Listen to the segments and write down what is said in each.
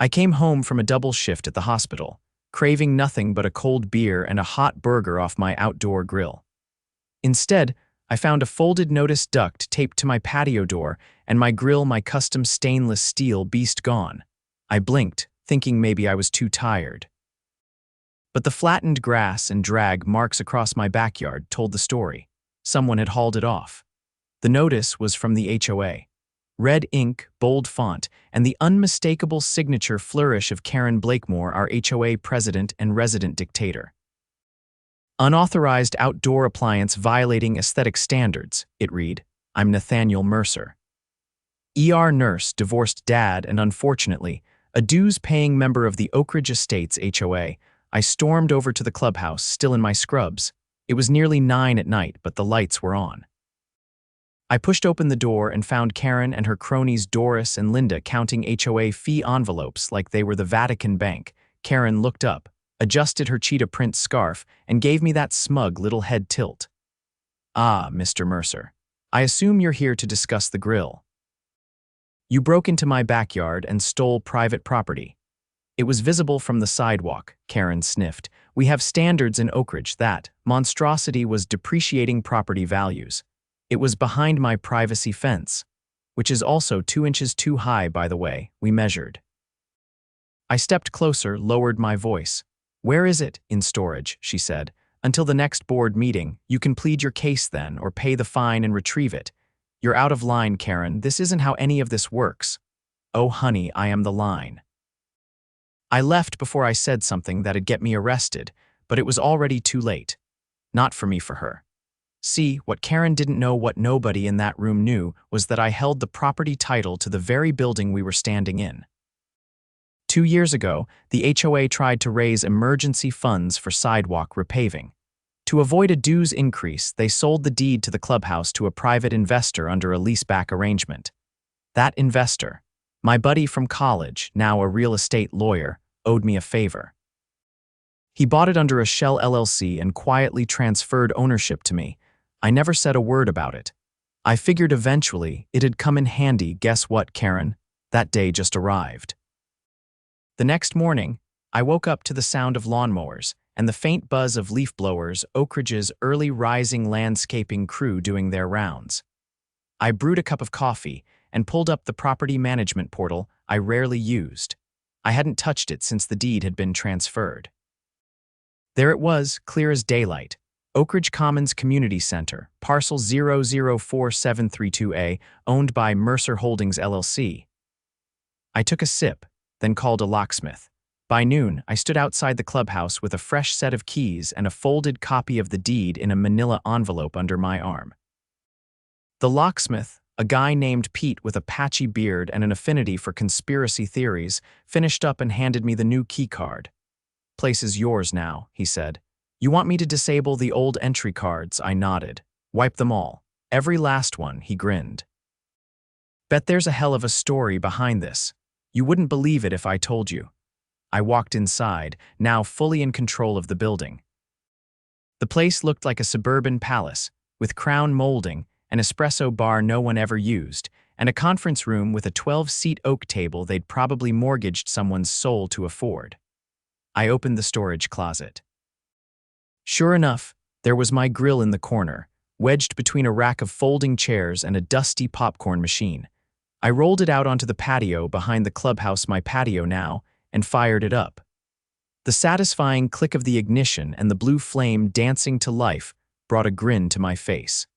I came home from a double shift at the hospital, craving nothing but a cold beer and a hot burger off my outdoor grill. Instead, I found a folded notice duct taped to my patio door and my grill, my custom stainless steel beast, gone. I blinked, thinking maybe I was too tired. But the flattened grass and drag marks across my backyard told the story. Someone had hauled it off. The notice was from the HOA. Red ink, bold font, and the unmistakable signature flourish of Karen Blakemore, our HOA president and resident dictator. Unauthorized outdoor appliance violating aesthetic standards, it read. I'm Nathaniel Mercer. ER nurse, divorced dad, and unfortunately, a dues-paying member of the Oak Ridge Estates HOA. I stormed over to the clubhouse, still in my scrubs. It was nearly 9 at night, but the lights were on. I pushed open the door and found Karen and her cronies Doris and Linda counting HOA fee envelopes like they were the Vatican Bank. Karen looked up, adjusted her cheetah print scarf, and gave me that smug little head tilt. Ah, Mr. Mercer. I assume you're here to discuss the grill. You broke into my backyard and stole private property. It was visible from the sidewalk, Karen sniffed. We have standards in Oak Ridge. That monstrosity was depreciating property values. It was behind my privacy fence, which is also 2 inches too high, by the way, we measured. I stepped closer, lowered my voice. Where is it? In storage, she said. Until the next board meeting, you can plead your case then, or pay the fine and retrieve it. You're out of line, Karen. This isn't how any of this works. Oh, honey, I am the line. I left before I said something that'd get me arrested, but it was already too late. Not for me, for her. See, what Karen didn't know, what nobody in that room knew, was that I held the property title to the very building we were standing in. 2 years ago, the HOA tried to raise emergency funds for sidewalk repaving. To avoid a dues increase, they sold the deed to the clubhouse to a private investor under a leaseback arrangement. That investor, my buddy from college, now a real estate lawyer, owed me a favor. He bought it under a shell LLC and quietly transferred ownership to me. I never said a word about it. I figured eventually it'd come in handy. Guess what, Karen? That day just arrived. The next morning, I woke up to the sound of lawnmowers and the faint buzz of leaf blowers, Oak Ridge's early rising landscaping crew doing their rounds. I brewed a cup of coffee and pulled up the property management portal I rarely used. I hadn't touched it since the deed had been transferred. There it was, clear as daylight. Oak Ridge Commons Community Center, parcel 004732A, owned by Mercer Holdings LLC. I took a sip, then called a locksmith. By noon, I stood outside the clubhouse with a fresh set of keys and a folded copy of the deed in a manila envelope under my arm. The locksmith, a guy named Pete with a patchy beard and an affinity for conspiracy theories, finished up and handed me the new key card. Place is yours now, he said. You want me to disable the old entry cards? I nodded. Wipe them all. Every last one, he grinned. Bet there's a hell of a story behind this. You wouldn't believe it if I told you. I walked inside, now fully in control of the building. The place looked like a suburban palace, with crown molding, an espresso bar no one ever used, and a conference room with a 12-seat oak table they'd probably mortgaged someone's soul to afford. I opened the storage closet. Sure enough, there was my grill in the corner, wedged between a rack of folding chairs and a dusty popcorn machine. I rolled it out onto the patio behind the clubhouse, my patio now, and fired it up. The satisfying click of the ignition and the blue flame dancing to life brought a grin to my face.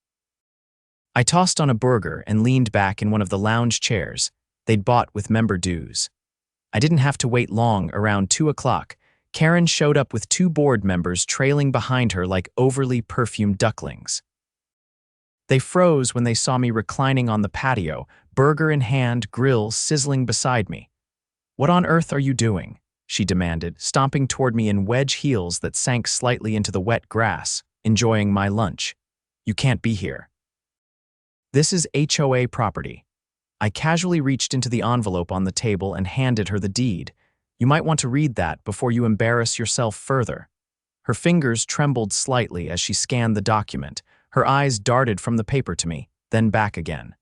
I tossed on a burger and leaned back in one of the lounge chairs they'd bought with member dues. I didn't have to wait long. Around 2 o'clock, Karen showed up with 2 board members trailing behind her like overly perfumed ducklings. They froze when they saw me reclining on the patio, burger in hand, grill sizzling beside me. What on earth are you doing? She demanded, stomping toward me in wedge heels that sank slightly into the wet grass, enjoying my lunch. You can't be here. This is HOA property. I casually reached into the envelope on the table and handed her the deed. You might want to read that before you embarrass yourself further. Her fingers trembled slightly as she scanned the document. Her eyes darted from the paper to me, then back again.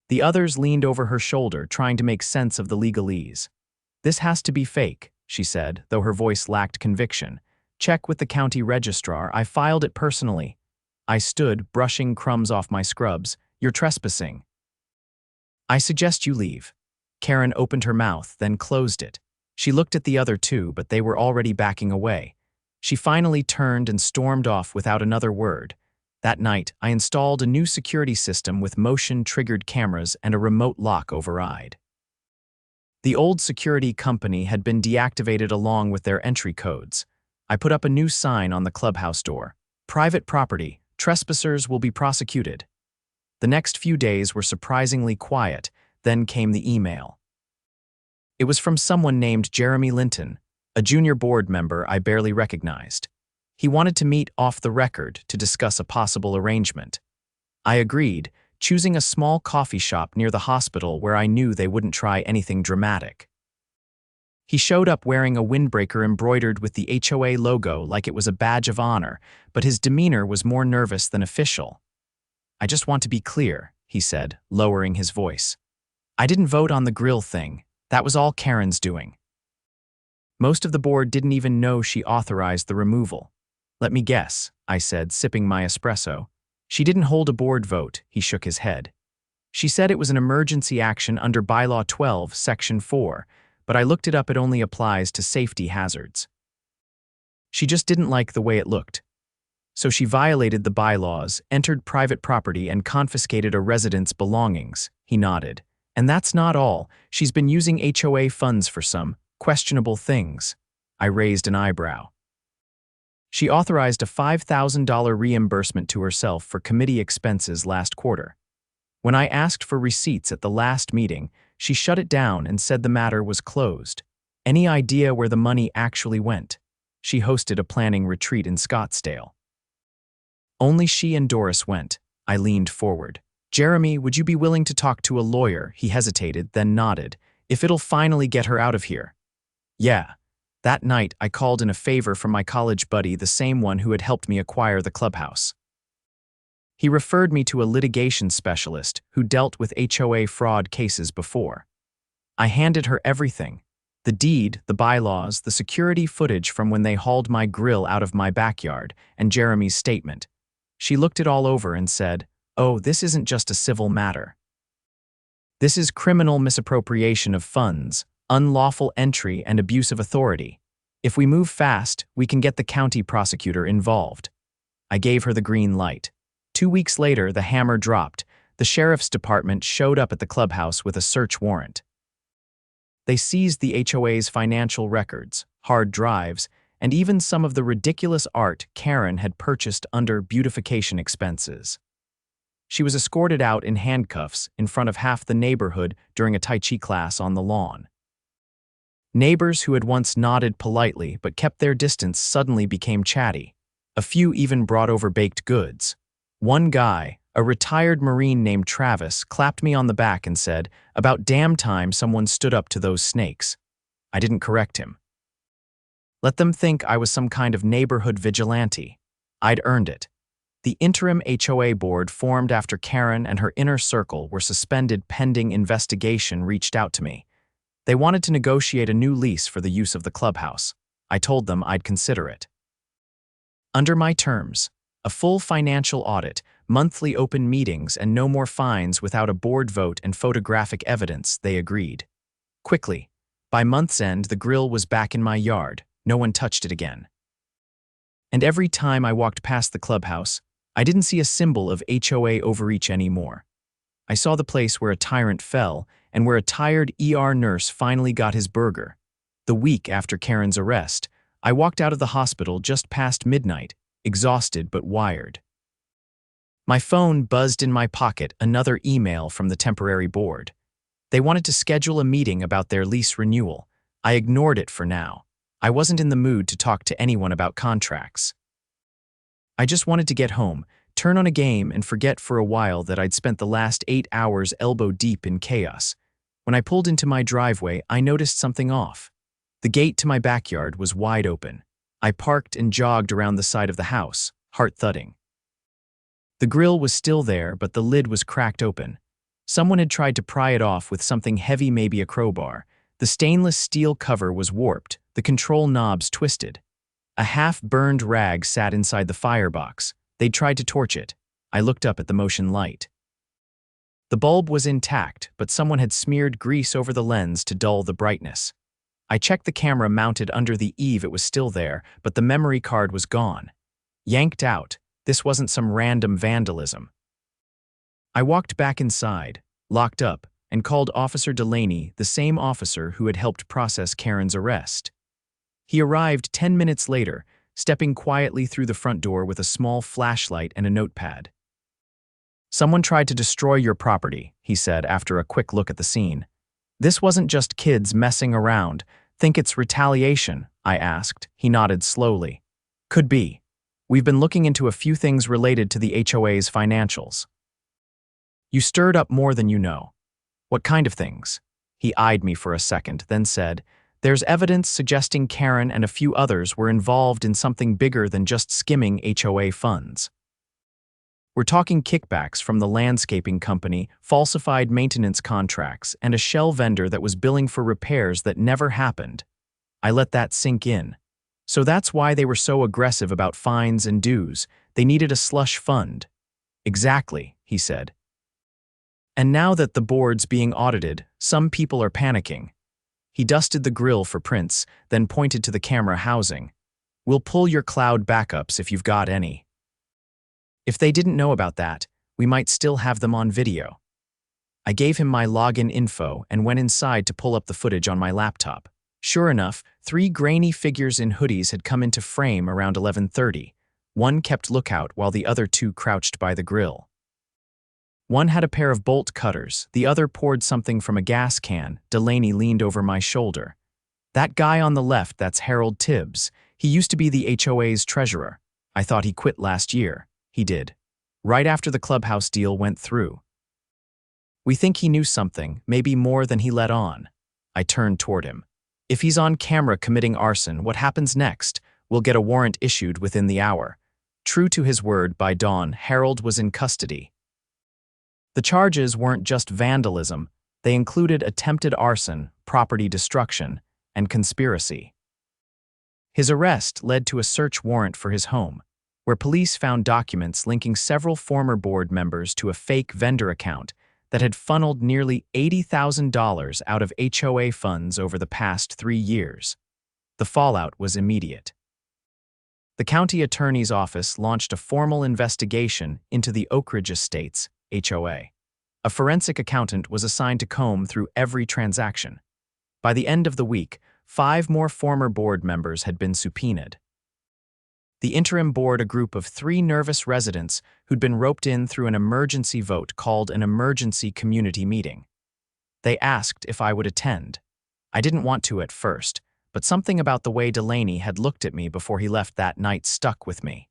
The others leaned over her shoulder, trying to make sense of the legalese. "This has to be fake," she said, though her voice lacked conviction. "Check with the county registrar. I filed it personally." I stood, brushing crumbs off my scrubs. "You're trespassing." "I suggest you leave." Karen opened her mouth, then closed it. She looked at the other two, but they were already backing away. She finally turned and stormed off without another word. That night, I installed a new security system with motion-triggered cameras and a remote lock override. The old security company had been deactivated along with their entry codes. I put up a new sign on the clubhouse door. "Private property. Trespassers will be prosecuted." The next few days were surprisingly quiet, then came the email. It was from someone named Jeremy Linton, a junior board member I barely recognized. He wanted to meet off the record to discuss a possible arrangement. I agreed, choosing a small coffee shop near the hospital where I knew they wouldn't try anything dramatic. He showed up wearing a windbreaker embroidered with the HOA logo like it was a badge of honor, but his demeanor was more nervous than official. "I just want to be clear," he said, lowering his voice. "I didn't vote on the grill thing. That was all Karen's doing." Most of the board didn't even know she authorized the removal. "Let me guess," I said, sipping my espresso. "She didn't hold a board vote," he shook his head. "She said it was an emergency action under Bylaw 12, Section 4, but I looked it up, it only applies to safety hazards. She just didn't like the way it looked. So she violated the bylaws, entered private property, and confiscated a resident's belongings," he nodded. "And that's not all. She's been using HOA funds for some questionable things." I raised an eyebrow. "She authorized a $5,000 reimbursement to herself for committee expenses last quarter. When I asked for receipts at the last meeting, she shut it down and said the matter was closed. Any idea where the money actually went? She hosted a planning retreat in Scottsdale." "Only she and Doris went." I leaned forward. "Jeremy, would you be willing to talk to a lawyer?" He hesitated, then nodded. "If it'll finally get her out of here." "Yeah." That night, I called in a favor from my college buddy, the same one who had helped me acquire the clubhouse. He referred me to a litigation specialist who dealt with HOA fraud cases before. I handed her everything: the deed, the bylaws, the security footage from when they hauled my grill out of my backyard, and Jeremy's statement. She looked it all over and said, "Oh, this isn't just a civil matter. This is criminal misappropriation of funds, unlawful entry, and abuse of authority. If we move fast, we can get the county prosecutor involved." I gave her the green light. 2 weeks later, the hammer dropped. The sheriff's department showed up at the clubhouse with a search warrant. They seized the HOA's financial records, hard drives, and even some of the ridiculous art Karen had purchased under beautification expenses. She was escorted out in handcuffs in front of half the neighborhood during a Tai Chi class on the lawn. Neighbors who had once nodded politely but kept their distance suddenly became chatty. A few even brought over baked goods. One guy, a retired Marine named Travis, clapped me on the back and said, "About damn time someone stood up to those snakes." I didn't correct him. Let them think I was some kind of neighborhood vigilante. I'd earned it. The interim HOA board formed after Karen and her inner circle were suspended pending investigation reached out to me. They wanted to negotiate a new lease for the use of the clubhouse. I told them I'd consider it. Under my terms, a full financial audit, monthly open meetings, and no more fines without a board vote and photographic evidence, they agreed. Quickly, by month's end, the grill was back in my yard. No one touched it again. And every time I walked past the clubhouse, I didn't see a symbol of HOA overreach anymore. I saw the place where a tyrant fell and where a tired ER nurse finally got his burger. The week after Karen's arrest, I walked out of the hospital just past midnight, exhausted but wired. My phone buzzed in my pocket, another email from the temporary board. They wanted to schedule a meeting about their lease renewal. I ignored it for now. I wasn't in the mood to talk to anyone about contracts. I just wanted to get home, turn on a game, and forget for a while that I'd spent the last 8 hours elbow deep in chaos. When I pulled into my driveway, I noticed something off. The gate to my backyard was wide open. I parked and jogged around the side of the house, heart thudding. The grill was still there, but the lid was cracked open. Someone had tried to pry it off with something heavy, maybe a crowbar. The stainless steel cover was warped, the control knobs twisted. A half-burned rag sat inside the firebox. They'd tried to torch it. I looked up at the motion light. The bulb was intact, but someone had smeared grease over the lens to dull the brightness. I checked the camera mounted under the eave. It was still there, but the memory card was gone. Yanked out. This wasn't some random vandalism. I walked back inside, locked up, and called Officer Delaney, the same officer who had helped process Karen's arrest. He arrived 10 minutes later, stepping quietly through the front door with a small flashlight and a notepad. "Someone tried to destroy your property," he said after a quick look at the scene. "This wasn't just kids messing around. Think it's retaliation?" I asked. He nodded slowly. "Could be. We've been looking into a few things related to the HOA's financials." "You stirred up more than you know." "What kind of things?" He eyed me for a second, then said, "There's evidence suggesting Karen and a few others were involved in something bigger than just skimming HOA funds. We're talking kickbacks from the landscaping company, falsified maintenance contracts, and a shell vendor that was billing for repairs that never happened." I let that sink in. "So that's why they were so aggressive about fines and dues. They needed a slush fund." "Exactly," he said. "And now that the board's being audited, some people are panicking." He dusted the grill for prints, then pointed to the camera housing. "We'll pull your cloud backups if you've got any." If they didn't know about that, we might still have them on video. I gave him my login info and went inside to pull up the footage on my laptop. Sure enough, 3 grainy figures in hoodies had come into frame around 11:30. One kept lookout while the other 2 crouched by the grill. One had a pair of bolt cutters, the other poured something from a gas can. Delaney leaned over my shoulder. "That guy on the left, that's Harold Tibbs. He used to be the HOA's treasurer. I thought he quit last year." He did. Right after the Clubhouse deal went through. "We think he knew something, maybe more than he let on." I turned toward him. "If he's on camera committing arson, what happens next? We'll get a warrant issued within the hour." True to his word, by dawn, Harold was in custody. The charges weren't just vandalism. They included attempted arson, property destruction, and conspiracy. His arrest led to a search warrant for his home, where police found documents linking several former board members to a fake vendor account that had funneled nearly $80,000 out of HOA funds over the past 3 years. The fallout was immediate. The county attorney's office launched a formal investigation into the Oak Ridge Estates, HOA. A forensic accountant was assigned to comb through every transaction. By the end of the week, 5 more former board members had been subpoenaed. The interim board, a group of 3 nervous residents who'd been roped in through an emergency vote called an emergency community meeting. They asked if I would attend. I didn't want to at first, but something about the way Delaney had looked at me before he left that night stuck with me.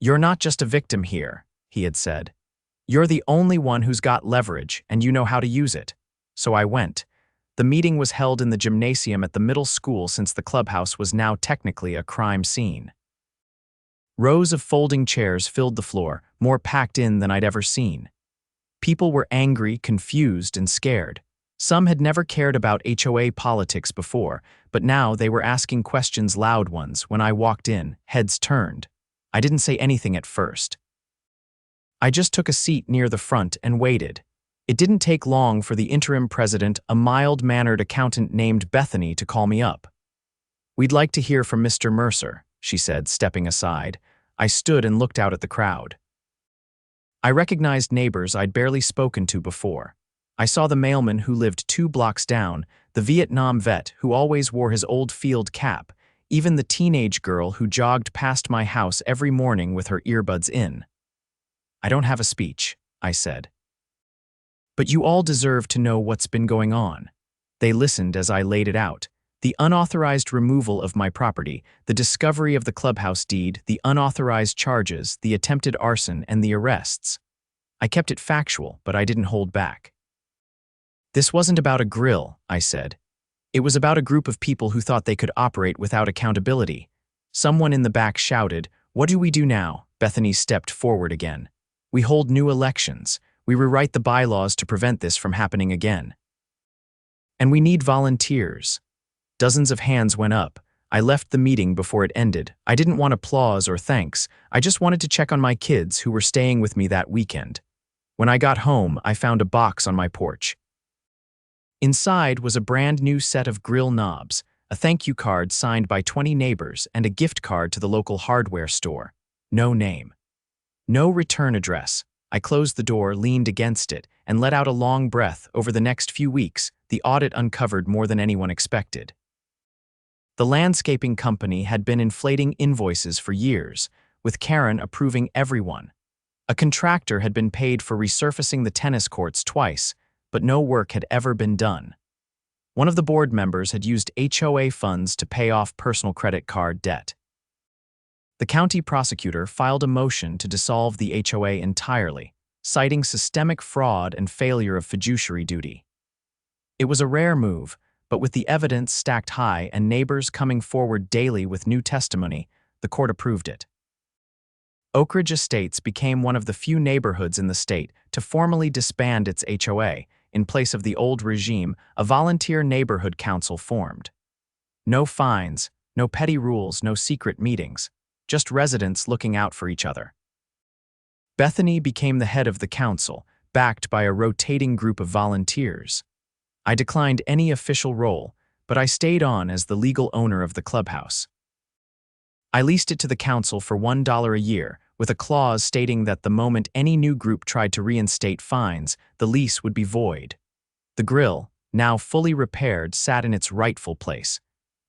"You're not just a victim here," he had said. "You're the only one who's got leverage, and you know how to use it." So I went. The meeting was held in the gymnasium at the middle school since the clubhouse was now technically a crime scene. Rows of folding chairs filled the floor, more packed in than I'd ever seen. People were angry, confused, and scared. Some had never cared about HOA politics before, but now they were asking questions, loud ones. When I walked in, heads turned. I didn't say anything at first. I just took a seat near the front and waited. It didn't take long for the interim president, a mild-mannered accountant named Bethany, to call me up. "We'd like to hear from Mr. Mercer," she said, stepping aside. I stood and looked out at the crowd. I recognized neighbors I'd barely spoken to before. I saw the mailman who lived 2 blocks down, the Vietnam vet who always wore his old field cap, even the teenage girl who jogged past my house every morning with her earbuds in. "I don't have a speech," I said. "But you all deserve to know what's been going on." They listened as I laid it out. The unauthorized removal of my property, the discovery of the clubhouse deed, the unauthorized charges, the attempted arson, and the arrests. I kept it factual, but I didn't hold back. "This wasn't about a grill," I said. "It was about a group of people who thought they could operate without accountability." Someone in the back shouted, "What do we do now?" Bethany stepped forward again. "We hold new elections. We rewrite the bylaws to prevent this from happening again." And we need volunteers. Dozens of hands went up. I left the meeting before it ended. I didn't want applause or thanks. I just wanted to check on my kids who were staying with me that weekend. When I got home, I found a box on my porch. Inside was a brand new set of grill knobs, a thank you card signed by 20 neighbors, and a gift card to the local hardware store. No name. No return address. I closed the door, leaned against it, and let out a long breath. Over the next few weeks, the audit uncovered more than anyone expected. The landscaping company had been inflating invoices for years, with Karen approving everyone. A contractor had been paid for resurfacing the tennis courts twice, but no work had ever been done. One of the board members had used HOA funds to pay off personal credit card debt. The county prosecutor filed a motion to dissolve the HOA entirely, citing systemic fraud and failure of fiduciary duty. It was a rare move, but with the evidence stacked high and neighbors coming forward daily with new testimony, the court approved it. Oak Ridge Estates became one of the few neighborhoods in the state to formally disband its HOA. In place of the old regime, a volunteer neighborhood council formed. No fines, no petty rules, no secret meetings, just residents looking out for each other. Bethany became the head of the council, backed by a rotating group of volunteers. I declined any official role, but I stayed on as the legal owner of the clubhouse. I leased it to the council for $1 a year, with a clause stating that the moment any new group tried to reinstate fines, the lease would be void. The grill, now fully repaired, sat in its rightful place,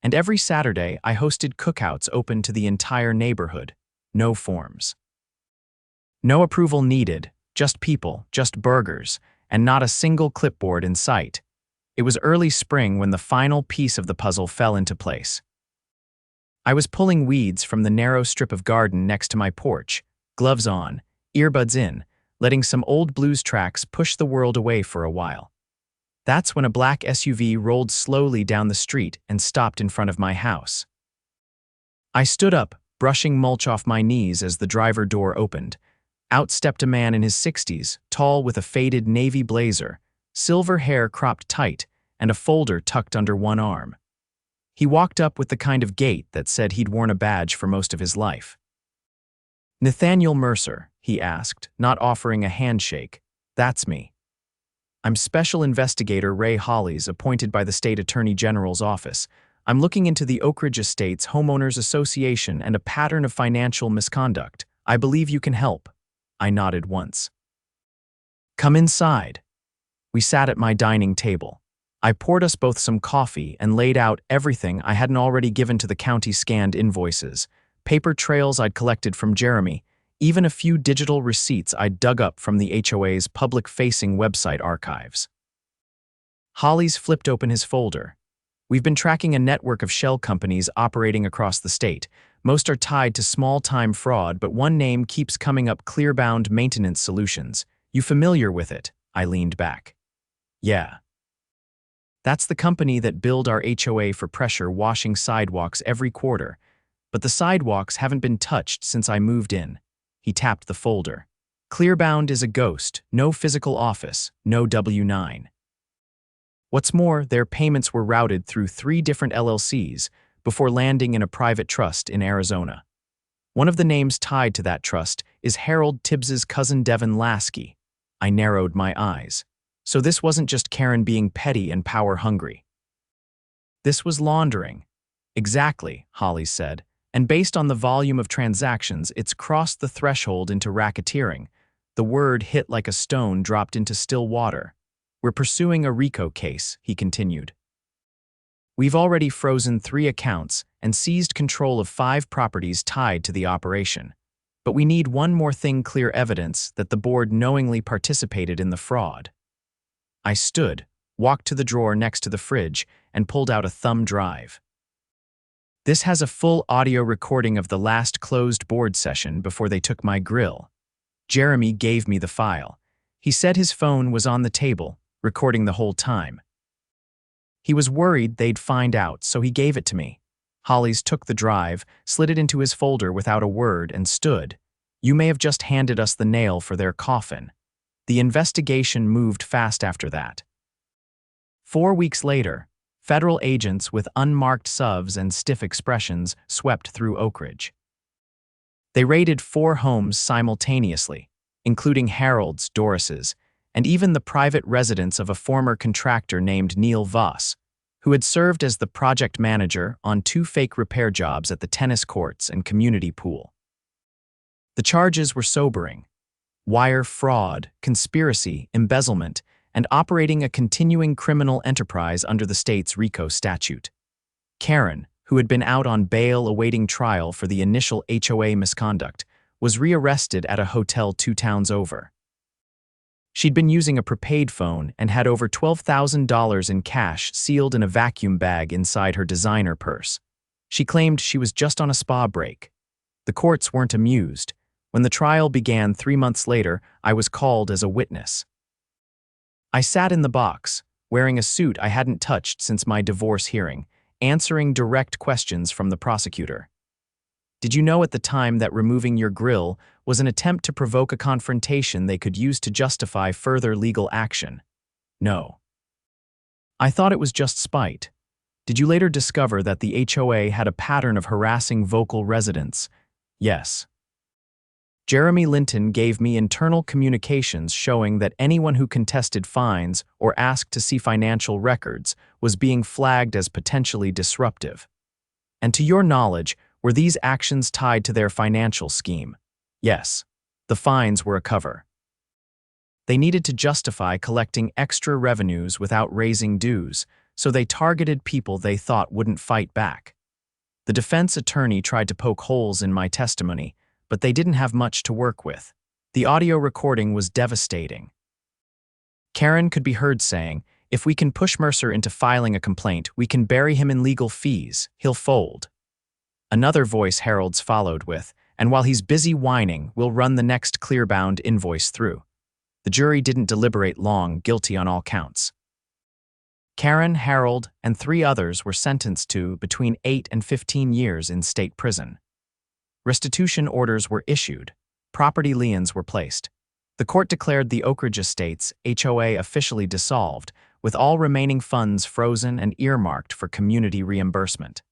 and every Saturday I hosted cookouts open to the entire neighborhood. No forms. No approval needed, just people, just burgers, and not a single clipboard in sight. It was early spring when the final piece of the puzzle fell into place. I was pulling weeds from the narrow strip of garden next to my porch, gloves on, earbuds in, letting some old blues tracks push the world away for a while. That's when a black SUV rolled slowly down the street and stopped in front of my house. I stood up, brushing mulch off my knees as the driver door opened. Out stepped a man in his 60s, tall with a faded navy blazer, silver hair cropped tight, and a folder tucked under one arm. He walked up with the kind of gait that said he'd worn a badge for most of his life. "Nathaniel Mercer," he asked, not offering a handshake. "That's me. I'm Special Investigator Ray Hollies, appointed by the State Attorney General's office. I'm looking into the Oak Ridge Estates Homeowners Association and a pattern of financial misconduct. I believe you can help." I nodded once. "Come inside." We sat at my dining table. I poured us both some coffee and laid out everything I hadn't already given to the county scanned invoices, paper trails I'd collected from Jeremy, even a few digital receipts I'd dug up from the HOA's public-facing website archives. Hollies flipped open his folder. "We've been tracking a network of shell companies operating across the state. Most are tied to small-time fraud, but one name keeps coming up: Clearbound Maintenance Solutions. You familiar with it?" I leaned back. "Yeah. That's the company that billed our HOA for pressure washing sidewalks every quarter, but the sidewalks haven't been touched since I moved in." He tapped the folder. "Clearbound is a ghost, no physical office, no W-9. What's more, their payments were routed through 3 different LLCs before landing in a private trust in Arizona. One of the names tied to that trust is Harold Tibbs's cousin Devin Lasky." I narrowed my eyes. So this wasn't just Karen being petty and power-hungry. This was laundering. "Exactly," Holly said, "and based on the volume of transactions, it's crossed the threshold into racketeering." The word hit like a stone dropped into still water. "We're pursuing a RICO case," he continued. "We've already frozen 3 accounts and seized control of 5 properties tied to the operation. But we need one more thing: clear evidence that the board knowingly participated in the fraud." I stood, walked to the drawer next to the fridge, and pulled out a thumb drive. "This has a full audio recording of the last closed board session before they took my grill." Jeremy gave me the file. He said his phone was on the table, recording the whole time. He was worried they'd find out, so he gave it to me. Hollies took the drive, slid it into his folder without a word, and stood. "You may have just handed us the nail for their coffin." The investigation moved fast after that. 4 weeks later, federal agents with unmarked SUVs and stiff expressions swept through Oak Ridge. They raided 4 homes simultaneously, including Harold's, Doris's, and even the private residence of a former contractor named Neil Voss, who had served as the project manager on 2 fake repair jobs at the tennis courts and community pool. The charges were sobering: wire fraud, conspiracy, embezzlement, and operating a continuing criminal enterprise under the state's RICO statute. Karen, who had been out on bail awaiting trial for the initial HOA misconduct, was rearrested at a hotel 2 towns over. She'd been using a prepaid phone and had over $12,000 in cash sealed in a vacuum bag inside her designer purse. She claimed she was just on a spa break. The courts weren't amused. When the trial began 3 months later, I was called as a witness. I sat in the box, wearing a suit I hadn't touched since my divorce hearing, answering direct questions from the prosecutor. Did you know at the time that removing your grill was an attempt to provoke a confrontation they could use to justify further legal action? No. I thought it was just spite. Did you later discover that the HOA had a pattern of harassing vocal residents? Yes. Jeremy Linton gave me internal communications showing that anyone who contested fines or asked to see financial records was being flagged as potentially disruptive. And to your knowledge, were these actions tied to their financial scheme? Yes. The fines were a cover. They needed to justify collecting extra revenues without raising dues, so they targeted people they thought wouldn't fight back. The defense attorney tried to poke holes in my testimony, but they didn't have much to work with. The audio recording was devastating. Karen could be heard saying, "If we can push Mercer into filing a complaint, we can bury him in legal fees. He'll fold." Another voice Harold's followed with, "And while he's busy whining, we'll run the next clearbound invoice through." The jury didn't deliberate long, guilty on all counts. Karen, Harold, and 3 others were sentenced to between 8 and 15 years in state prison. Restitution orders were issued. Property liens were placed. The court declared the Oak Ridge Estates HOA officially dissolved, with all remaining funds frozen and earmarked for community reimbursement.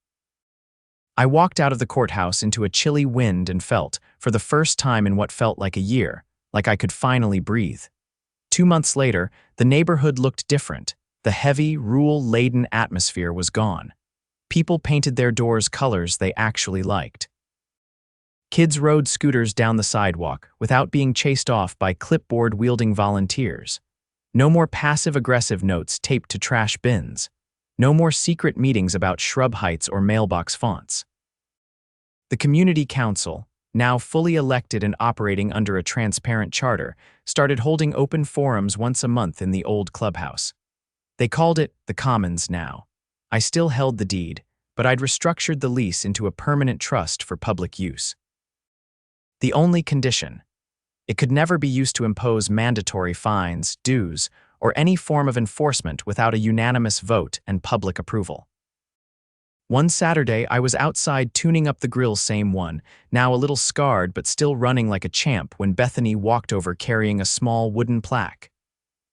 I walked out of the courthouse into a chilly wind and felt, for the first time in what felt like a year, like I could finally breathe. 2 months later, the neighborhood looked different. The heavy, rule-laden atmosphere was gone. People painted their doors colors they actually liked. Kids rode scooters down the sidewalk without being chased off by clipboard-wielding volunteers. No more passive-aggressive notes taped to trash bins. No more secret meetings about shrub heights or mailbox fonts. The community council, now fully elected and operating under a transparent charter, started holding open forums once a month in the old clubhouse. They called it the Commons now. I still held the deed, but I'd restructured the lease into a permanent trust for public use. The only condition: it could never be used to impose mandatory fines, dues, or any form of enforcement without a unanimous vote and public approval. One Saturday, I was outside tuning up the grill, same one, now a little scarred but still running like a champ, when Bethany walked over carrying a small wooden plaque.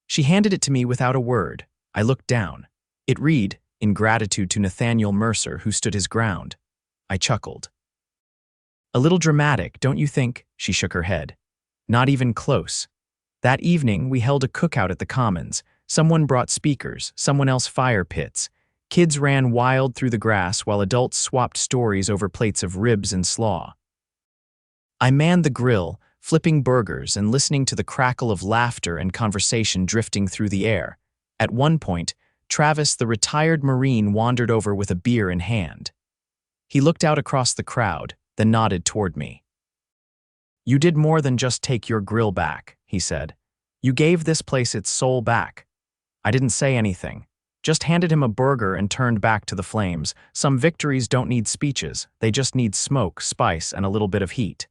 She handed it to me without a word. I looked down. It read, "In gratitude to Nathaniel Mercer, who stood his ground." I chuckled. "A little dramatic, don't you think?" She shook her head. "Not even close. That evening, we held a cookout at the Commons. Someone brought speakers, someone else fire pits. Kids ran wild through the grass while adults swapped stories over plates of ribs and slaw. I manned the grill, flipping burgers and listening to the crackle of laughter and conversation drifting through the air. At one point, Travis, the retired Marine, wandered over with a beer in hand. He looked out across the crowd, then nodded toward me. "You did more than just take your grill back," he said. "You gave this place its soul back." I didn't say anything, just handed him a burger and turned back to the flames. Some victories don't need speeches, they just need smoke, spice, and a little bit of heat.